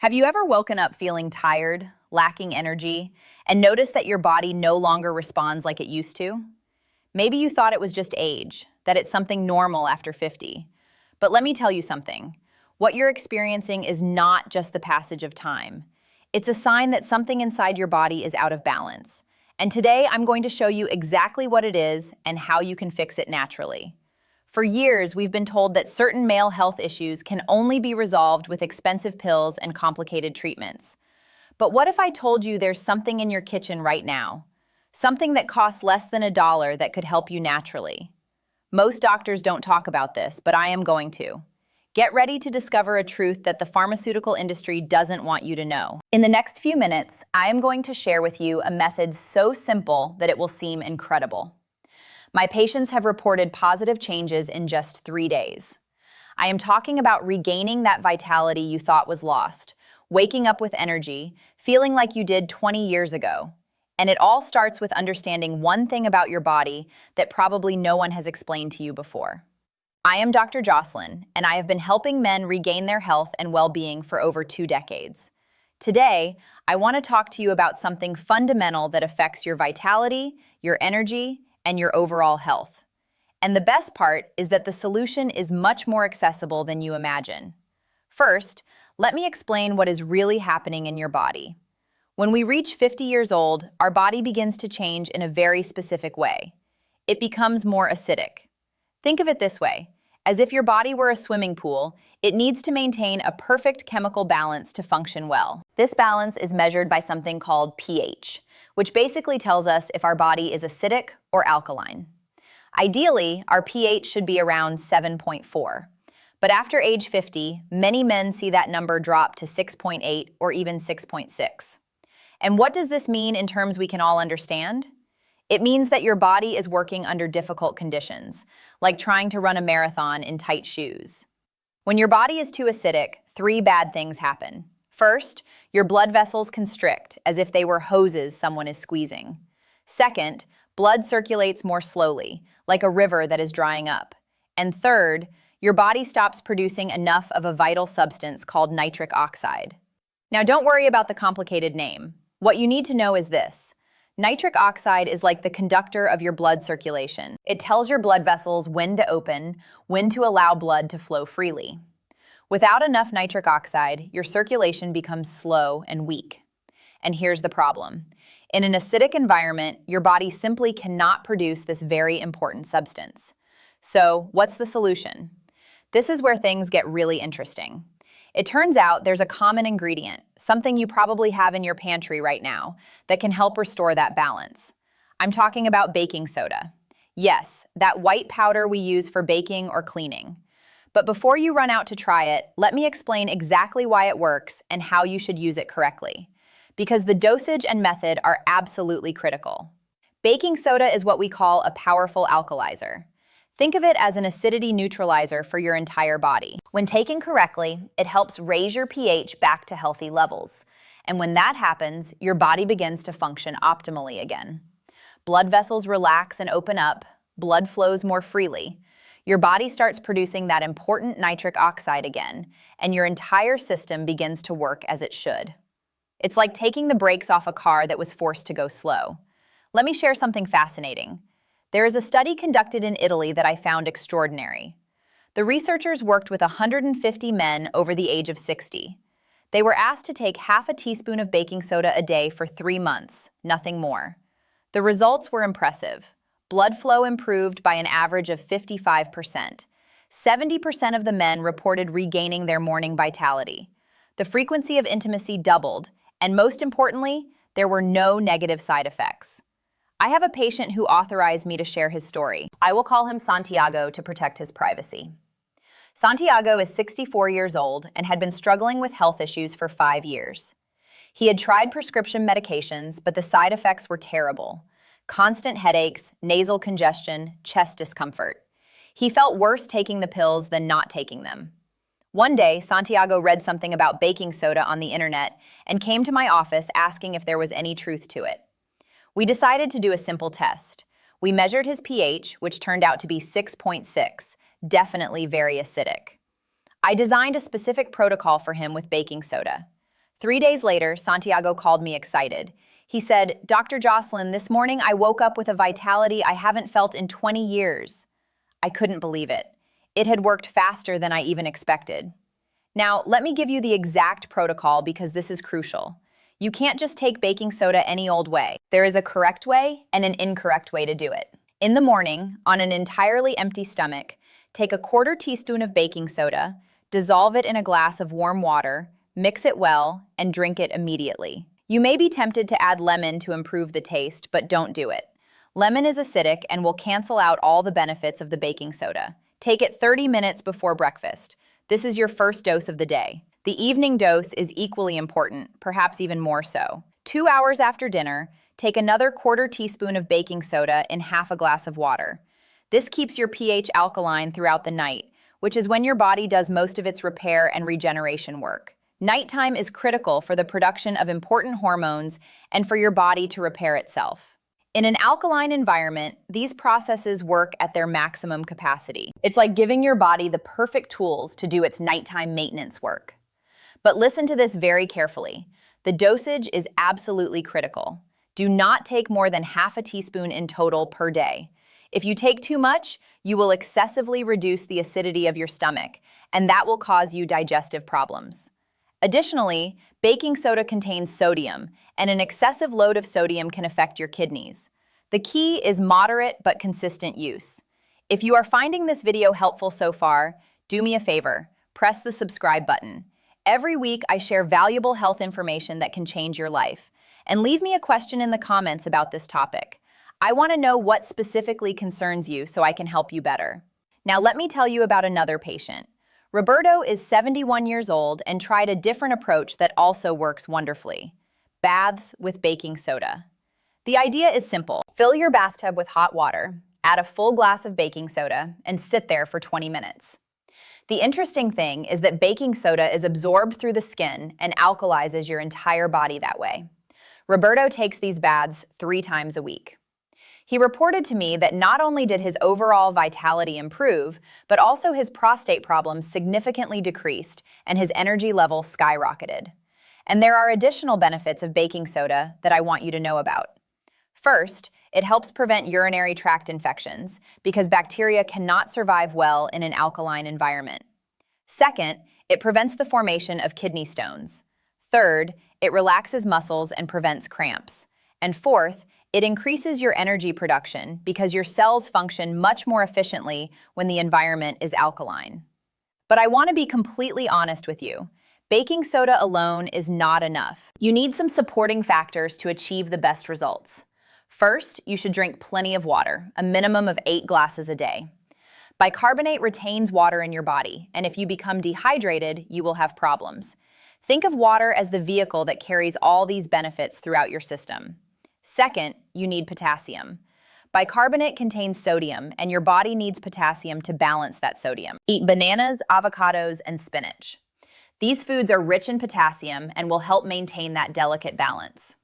Have you ever woken up feeling tired, lacking energy, and noticed that your body no longer responds like it used to? Maybe you thought it was just age, that it's something normal after 50. But let me tell you something. What you're experiencing is not just the passage of time. It's a sign that something inside your body is out of balance. And today I'm going to show you exactly what it is and how you can fix it naturally. For years, we've been told that certain male health issues can only be resolved with expensive pills and complicated treatments. But what if I told you there's something in your kitchen right now? Something that costs less than $1 that could help you naturally. Most doctors don't talk about this, but I am going to. Get ready to discover a truth that the pharmaceutical industry doesn't want you to know. In the next few minutes, I am going to share with you a method so simple that it will seem incredible. My patients have reported positive changes in just 3 days. I am talking about regaining that vitality you thought was lost, waking up with energy, feeling like you did 20 years ago. And it all starts with understanding one thing about your body that probably no one has explained to you before. I am Dr. Jocelyn, and I have been helping men regain their health and well-being for over 2 decades. Today, I want to talk to you about something fundamental that affects your vitality, your energy, and your overall health. And the best part is that the solution is much more accessible than you imagine. First, let me explain what is really happening in your body. When we reach 50 years old, our body begins to change in a very specific way. It becomes more acidic. Think of it this way. As if your body were a swimming pool, it needs to maintain a perfect chemical balance to function well. This balance is measured by something called pH, which basically tells us if our body is acidic or alkaline. Ideally, our pH should be around 7.4. But after age 50, many men see that number drop to 6.8 or even 6.6. And what does this mean in terms we can all understand? It means that your body is working under difficult conditions, like trying to run a marathon in tight shoes. When your body is too acidic, 3 bad things happen. First, your blood vessels constrict, as if they were hoses someone is squeezing. Second, blood circulates more slowly, like a river that is drying up. And third, your body stops producing enough of a vital substance called nitric oxide. Now, don't worry about the complicated name. What you need to know is this. Nitric oxide is like the conductor of your blood circulation. It tells your blood vessels when to open, when to allow blood to flow freely. Without enough nitric oxide, your circulation becomes slow and weak. And here's the problem. In an acidic environment, your body simply cannot produce this very important substance. So, what's the solution? This is where things get really interesting. It turns out there's a common ingredient, something you probably have in your pantry right now, that can help restore that balance. I'm talking about baking soda. Yes, that white powder we use for baking or cleaning. But before you run out to try it, let me explain exactly why it works and how you should use it correctly. Because the dosage and method are absolutely critical. Baking soda is what we call a powerful alkalizer. Think of it as an acidity neutralizer for your entire body. When taken correctly, it helps raise your pH back to healthy levels. And when that happens, your body begins to function optimally again. Blood vessels relax and open up, blood flows more freely. Your body starts producing that important nitric oxide again, and your entire system begins to work as it should. It's like taking the brakes off a car that was forced to go slow. Let me share something fascinating. There is a study conducted in Italy that I found extraordinary. The researchers worked with 150 men over the age of 60. They were asked to take half a teaspoon of baking soda a day for 3 months, nothing more. The results were impressive. Blood flow improved by an average of 55%. 70% of the men reported regaining their morning vitality. The frequency of intimacy doubled, and most importantly, there were no negative side effects. I have a patient who authorized me to share his story. I will call him Santiago to protect his privacy. Santiago is 64 years old and had been struggling with health issues for 5 years. He had tried prescription medications, but the side effects were terrible. Constant headaches, nasal congestion, chest discomfort. He felt worse taking the pills than not taking them. One day, Santiago read something about baking soda on the internet and came to my office asking if there was any truth to it. We decided to do a simple test. We measured his pH, which turned out to be 6.6, definitely very acidic. I designed a specific protocol for him with baking soda. 3 days later, Santiago called me excited. He said, "Dr. Jocelyn, this morning I woke up with a vitality I haven't felt in 20 years. I couldn't believe it. It had worked faster than I even expected. Now, let me give you the exact protocol because this is crucial. You can't just take baking soda any old way. There is a correct way and an incorrect way to do it. In the morning, on an entirely empty stomach, take a quarter teaspoon of baking soda, dissolve it in a glass of warm water, mix it well, and drink it immediately. You may be tempted to add lemon to improve the taste, but don't do it. Lemon is acidic and will cancel out all the benefits of the baking soda. Take it 30 minutes before breakfast. This is your first dose of the day. The evening dose is equally important, perhaps even more so. 2 hours after dinner, take another quarter teaspoon of baking soda in half a glass of water. This keeps your pH alkaline throughout the night, which is when your body does most of its repair and regeneration work. Nighttime is critical for the production of important hormones and for your body to repair itself. In an alkaline environment, these processes work at their maximum capacity. It's like giving your body the perfect tools to do its nighttime maintenance work. But listen to this very carefully. The dosage is absolutely critical. Do not take more than half a teaspoon in total per day. If you take too much, you will excessively reduce the acidity of your stomach, and that will cause you digestive problems. Additionally, baking soda contains sodium, and an excessive load of sodium can affect your kidneys. The key is moderate but consistent use. If you are finding this video helpful so far, do me a favor, press the subscribe button. Every week, I share valuable health information that can change your life. And leave me a question in the comments about this topic. I want to know what specifically concerns you so I can help you better. Now let me tell you about another patient. Roberto is 71 years old and tried a different approach that also works wonderfully. Baths with baking soda. The idea is simple. Fill your bathtub with hot water, add a full glass of baking soda, and sit there for 20 minutes. The interesting thing is that baking soda is absorbed through the skin and alkalizes your entire body that way. Roberto takes these baths 3 times a week. He reported to me that not only did his overall vitality improve, but also his prostate problems significantly decreased and his energy level skyrocketed. And there are additional benefits of baking soda that I want you to know about. First, it helps prevent urinary tract infections because bacteria cannot survive well in an alkaline environment. Second, it prevents the formation of kidney stones. Third, it relaxes muscles and prevents cramps. And fourth, it increases your energy production because your cells function much more efficiently when the environment is alkaline. But I want to be completely honest with you. Baking soda alone is not enough. You need some supporting factors to achieve the best results. First, you should drink plenty of water, a minimum of 8 glasses a day. Bicarbonate retains water in your body, and if you become dehydrated, you will have problems. Think of water as the vehicle that carries all these benefits throughout your system. Second, you need potassium. Bicarbonate contains sodium, and your body needs potassium to balance that sodium. Eat bananas, avocados, and spinach. These foods are rich in potassium and will help maintain that delicate balance.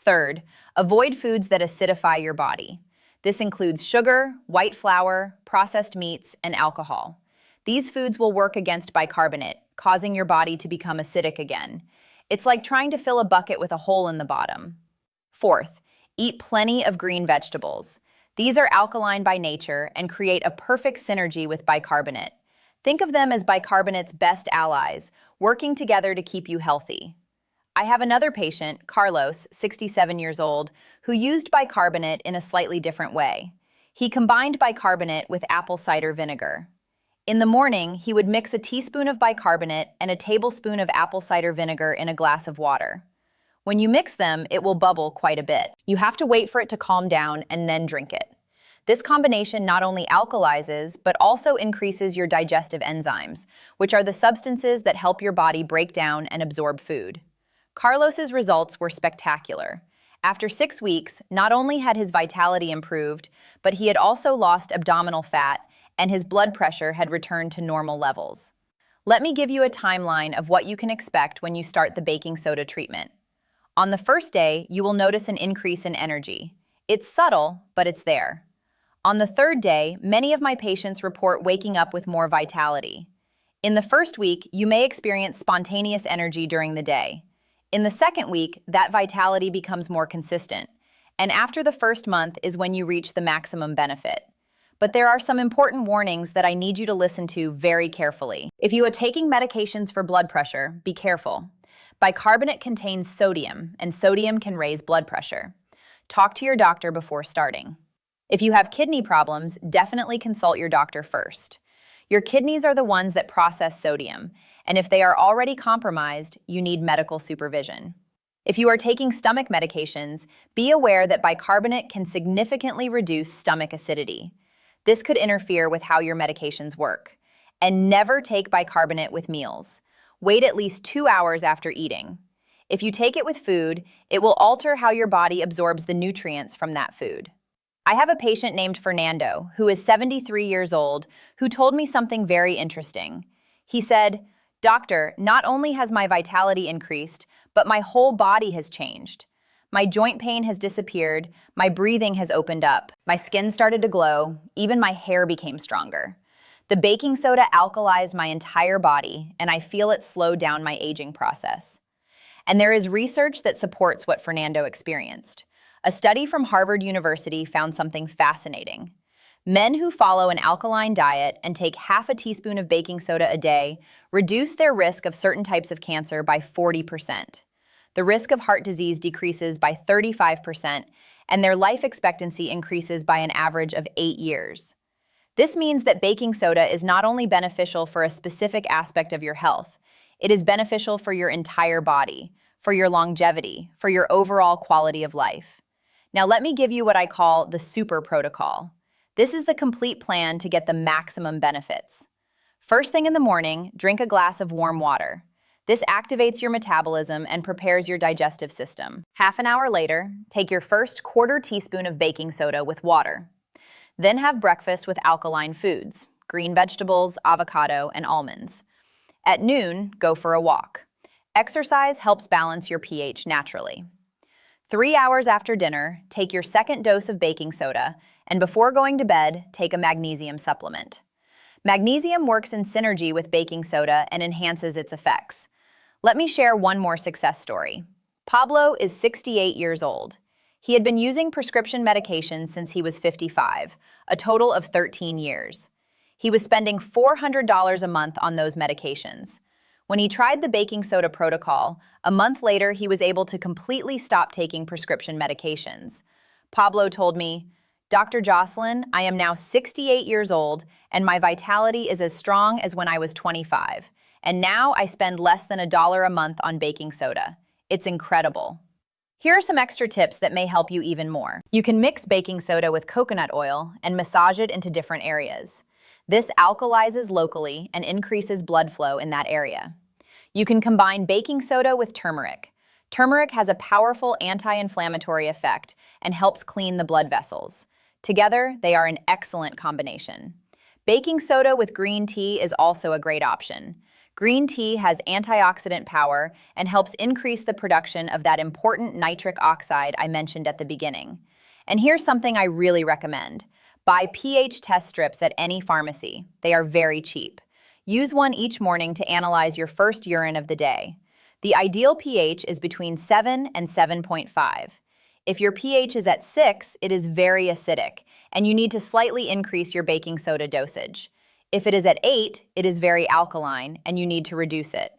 Third, avoid foods that acidify your body. This includes sugar, white flour, processed meats, and alcohol. These foods will work against bicarbonate, causing your body to become acidic again. It's like trying to fill a bucket with a hole in the bottom. Fourth, eat plenty of green vegetables. These are alkaline by nature and create a perfect synergy with bicarbonate. Think of them as bicarbonate's best allies, working together to keep you healthy. I have another patient, Carlos, 67 years old, who used bicarbonate in a slightly different way. He combined bicarbonate with apple cider vinegar. In the morning, he would mix a teaspoon of bicarbonate and a tablespoon of apple cider vinegar in a glass of water. When you mix them, it will bubble quite a bit. You have to wait for it to calm down and then drink it. This combination not only alkalizes, but also increases your digestive enzymes, which are the substances that help your body break down and absorb food. Carlos's results were spectacular. After 6 weeks, not only had his vitality improved, but he had also lost abdominal fat, and his blood pressure had returned to normal levels. Let me give you a timeline of what you can expect when you start the baking soda treatment. On the first day, you will notice an increase in energy. It's subtle, but it's there. On the third day, many of my patients report waking up with more vitality. In the first week, you may experience spontaneous energy during the day. In the second week, that vitality becomes more consistent, and after the first month is when you reach the maximum benefit. But there are some important warnings that I need you to listen to very carefully. If you are taking medications for blood pressure, be careful. Bicarbonate contains sodium, and sodium can raise blood pressure. Talk to your doctor before starting. If you have kidney problems, definitely consult your doctor first. Your kidneys are the ones that process sodium, and if they are already compromised, you need medical supervision. If you are taking stomach medications, be aware that bicarbonate can significantly reduce stomach acidity. This could interfere with how your medications work. And never take bicarbonate with meals. Wait at least 2 hours after eating. If you take it with food, it will alter how your body absorbs the nutrients from that food. I have a patient named Fernando, who is 73 years old, who told me something very interesting. He said, "Doctor, not only has my vitality increased, but my whole body has changed. My joint pain has disappeared, my breathing has opened up, my skin started to glow, even my hair became stronger. The baking soda alkalized my entire body, and I feel it slowed down my aging process." And there is research that supports what Fernando experienced. A study from Harvard University found something fascinating. Men who follow an alkaline diet and take half a teaspoon of baking soda a day reduce their risk of certain types of cancer by 40%. The risk of heart disease decreases by 35%, and their life expectancy increases by an average of 8 years. This means that baking soda is not only beneficial for a specific aspect of your health, it is beneficial for your entire body, for your longevity, for your overall quality of life. Now let me give you what I call the super protocol. This is the complete plan to get the maximum benefits. First thing in the morning, drink a glass of warm water. This activates your metabolism and prepares your digestive system. Half an hour later, take your first quarter teaspoon of baking soda with water. Then have breakfast with alkaline foods, green vegetables, avocado, and almonds. At noon, go for a walk. Exercise helps balance your pH naturally. 3 hours after dinner, take your second dose of baking soda, and before going to bed, take a magnesium supplement. Magnesium works in synergy with baking soda and enhances its effects. Let me share one more success story. Pablo is 68 years old. He had been using prescription medications since he was 55, a total of 13 years. He was spending $400 a month on those medications. When he tried the baking soda protocol, a month later he was able to completely stop taking prescription medications. Pablo told me, "Dr. Jocelyn, I am now 68 years old and my vitality is as strong as when I was 25. And now I spend less than $1 a month on baking soda. It's incredible." Here are some extra tips that may help you even more. You can mix baking soda with coconut oil and massage it into different areas. This alkalizes locally and increases blood flow in that area. You can combine baking soda with turmeric. Turmeric has a powerful anti-inflammatory effect and helps clean the blood vessels. Together, they are an excellent combination. Baking soda with green tea is also a great option. Green tea has antioxidant power and helps increase the production of that important nitric oxide I mentioned at the beginning. And here's something I really recommend. Buy pH test strips at any pharmacy. They are very cheap. Use one each morning to analyze your first urine of the day. The ideal pH is between 7 and 7.5. If your pH is at 6, it is very acidic, and you need to slightly increase your baking soda dosage. If it is at 8, it is very alkaline, and you need to reduce it.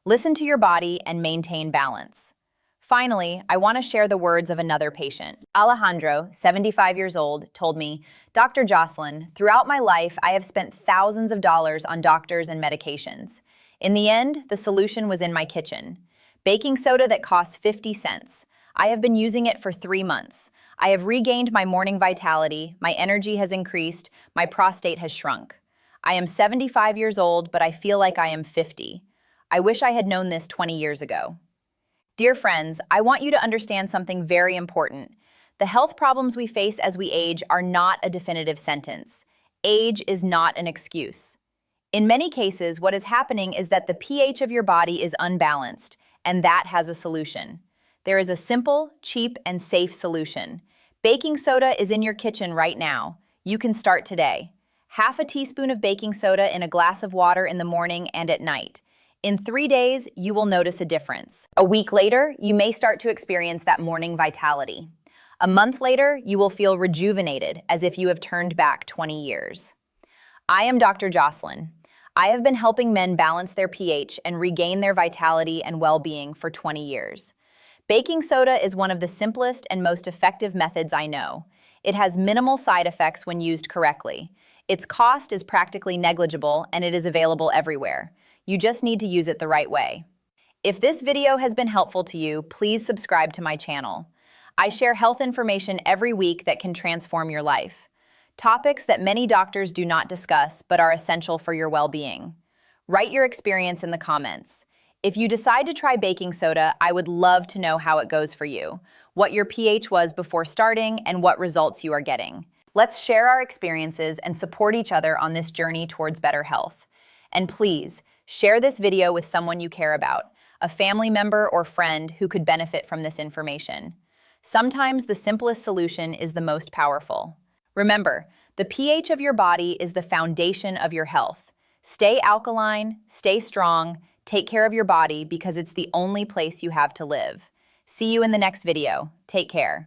Listen to your body and maintain balance. Finally, I want to share the words of another patient. Alejandro, 75 years old, told me, "Dr. Jocelyn, throughout my life, I have spent thousands of dollars on doctors and medications. In the end, the solution was in my kitchen. Baking soda that costs 50 cents. I have been using it for 3 months. I have regained my morning vitality, my energy has increased, my prostate has shrunk. I am 75 years old, but I feel like I am 50. I wish I had known this 20 years ago." Dear friends, I want you to understand something very important. The health problems we face as we age are not a definitive sentence. Age is not an excuse. In many cases, what is happening is that the pH of your body is unbalanced, and that has a solution. There is a simple, cheap, and safe solution. Baking soda is in your kitchen right now. You can start today. Half a teaspoon of baking soda in a glass of water in the morning and at night. In 3 days, you will notice a difference. A week later, you may start to experience that morning vitality. A month later, you will feel rejuvenated, as if you have turned back 20 years. I am Dr. Jocelyn. I have been helping men balance their pH and regain their vitality and well-being for 20 years. Baking soda is one of the simplest and most effective methods I know. It has minimal side effects when used correctly. Its cost is practically negligible, and it is available everywhere. You just need to use it the right way. If this video has been helpful to you, please subscribe to my channel. I share health information every week that can transform your life. Topics that many doctors do not discuss but are essential for your well-being. Write your experience in the comments. If you decide to try baking soda, I would love to know how it goes for you, what your pH was before starting, and what results you are getting. Let's share our experiences and support each other on this journey towards better health. And please, share this video with someone you care about, a family member or friend who could benefit from this information. Sometimes the simplest solution is the most powerful. Remember, the pH of your body is the foundation of your health. Stay alkaline, stay strong, take care of your body because it's the only place you have to live. See you in the next video. Take care.